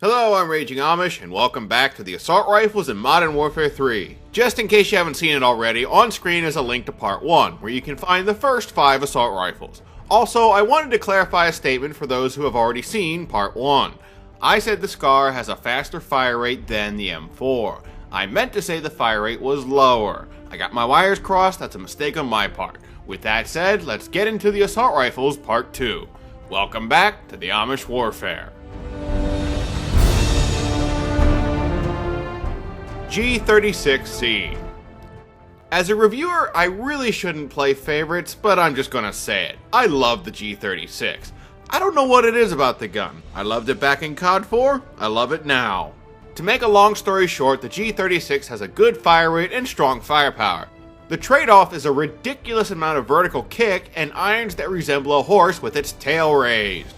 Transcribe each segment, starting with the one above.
Hello, I'm Raging Amish, and welcome back to the Assault Rifles in Modern Warfare 3. Just in case you haven't seen it already, on screen is a link to Part 1, where you can find the first 5 Assault Rifles. Also, I wanted to clarify a statement for those who have already seen Part 1. I said the SCAR has a faster fire rate than the M4. I meant to say the fire rate was lower. I got my wires crossed, that's a mistake on my part. With that said, let's get into the Assault Rifles Part 2. Welcome back to the Amish Warfare. G36C. As a reviewer, I really shouldn't play favorites, but I'm just gonna say it. I love the G36. I don't know what it is about the gun. I loved it back in COD 4, I love it now. To make a long story short, the G36 has a good fire rate and strong firepower. The trade-off is a ridiculous amount of vertical kick and irons that resemble a horse with its tail raised.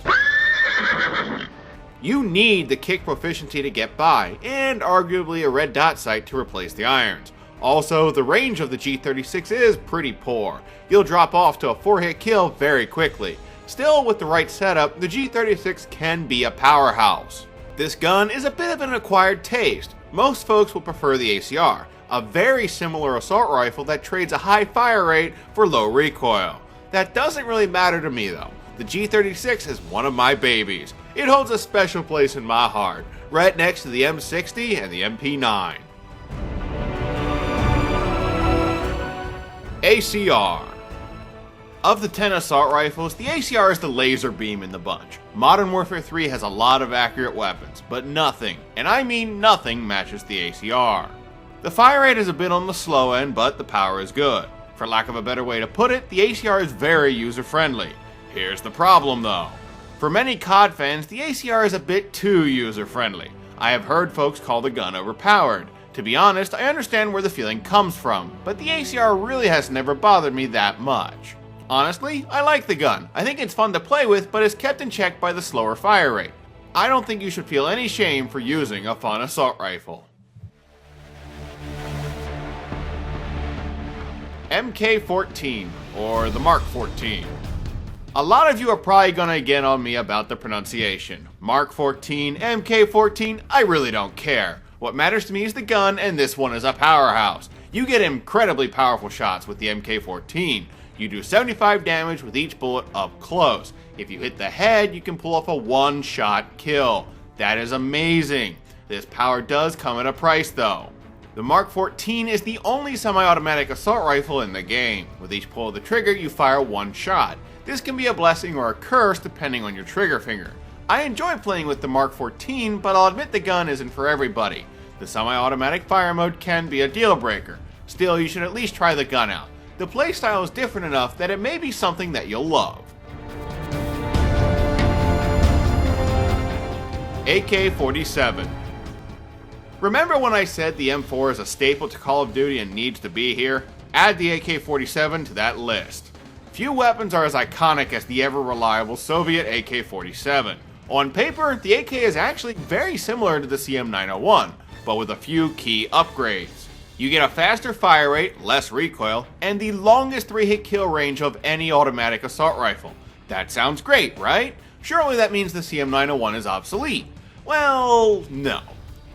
You need the kick proficiency to get by, and arguably a red dot sight to replace the irons. Also, the range of the G36 is pretty poor. You'll drop off to a 4-hit kill very quickly. Still, with the right setup, the G36 can be a powerhouse. This gun is a bit of an acquired taste. Most folks will prefer the ACR, a very similar assault rifle that trades a high fire rate for low recoil. That doesn't really matter to me though. The G36 is one of my babies. It holds a special place in my heart, right next to the M60 and the MP9. ACR. Of the 10 assault rifles, the ACR is the laser beam in the bunch. Modern Warfare 3 has a lot of accurate weapons, but nothing, and I mean nothing, matches the ACR. The fire rate is a bit on the slow end, but the power is good. For lack of a better way to put it, the ACR is very user-friendly. Here's the problem though. For many COD fans, the ACR is a bit too user-friendly. I have heard folks call the gun overpowered. To be honest, I understand where the feeling comes from, but the ACR really has never bothered me that much. Honestly, I like the gun. I think it's fun to play with, but is kept in check by the slower fire rate. I don't think you should feel any shame for using a fun assault rifle. MK14, or the Mark 14. A lot of you are probably gonna get on me about the pronunciation. Mark 14, MK14, I really don't care. What matters to me is the gun, and this one is a powerhouse. You get incredibly powerful shots with the MK14. You do 75 damage with each bullet up close. If you hit the head, you can pull off a one-shot kill. That is amazing. This power does come at a price though. The Mark 14 is the only semi-automatic assault rifle in the game. With each pull of the trigger, you fire one shot. This can be a blessing or a curse depending on your trigger finger. I enjoy playing with the Mark 14, but I'll admit the gun isn't for everybody. The semi-automatic fire mode can be a deal breaker. Still, you should at least try the gun out. The playstyle is different enough that it may be something that you'll love. AK-47. Remember when I said the M4 is a staple to Call of Duty and needs to be here? Add the AK-47 to that list. Few weapons are as iconic as the ever-reliable Soviet AK-47. On paper, the AK is actually very similar to the CM901, but with a few key upgrades. You get a faster fire rate, less recoil, and the longest 3-hit kill range of any automatic assault rifle. That sounds great, right? Surely that means the CM901 is obsolete. Well, no.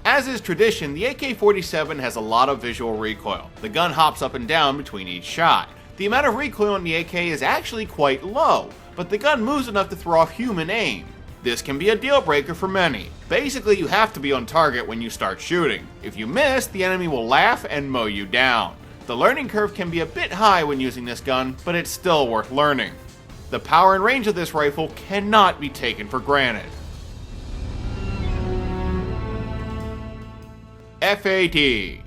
As is tradition, the AK-47 has a lot of visual recoil. The gun hops up and down between each shot. The amount of recoil on the AK is actually quite low, but the gun moves enough to throw off human aim. This can be a deal breaker for many. Basically, you have to be on target when you start shooting. If you miss, the enemy will laugh and mow you down. The learning curve can be a bit high when using this gun, but it's still worth learning. The power and range of this rifle cannot be taken for granted. FAD.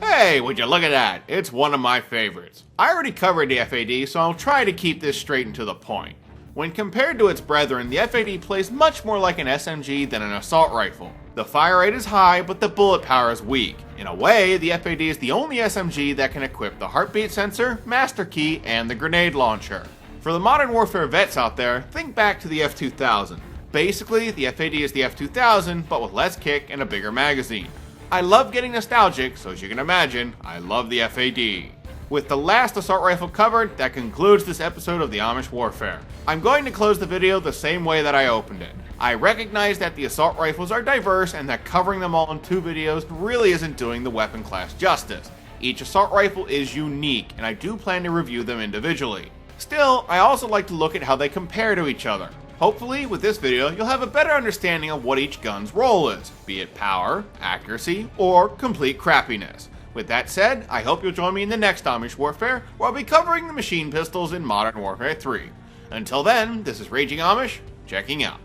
Hey, would you look at that? It's one of my favorites. I already covered the FAD, so I'll try to keep this straight and to the point. When compared to its brethren, the FAD plays much more like an SMG than an assault rifle. The fire rate is high, but the bullet power is weak. In a way, the FAD is the only SMG that can equip the heartbeat sensor, master key, and the grenade launcher. For the Modern Warfare vets out there, think back to the F2000. Basically, the FAD is the F2000, but with less kick and a bigger magazine. I love getting nostalgic, so as you can imagine, I love the FAD. With the last assault rifle covered, that concludes this episode of the Amish Warfare. I'm going to close the video the same way that I opened it. I recognize that the assault rifles are diverse and that covering them all in 2 videos really isn't doing the weapon class justice. Each assault rifle is unique, and I do plan to review them individually. Still, I also like to look at how they compare to each other. Hopefully, with this video, you'll have a better understanding of what each gun's role is, be it power, accuracy, or complete crappiness. With that said, I hope you'll join me in the next Amish Warfare, where I'll be covering the machine pistols in Modern Warfare 3. Until then, this is Raging Amish, checking out.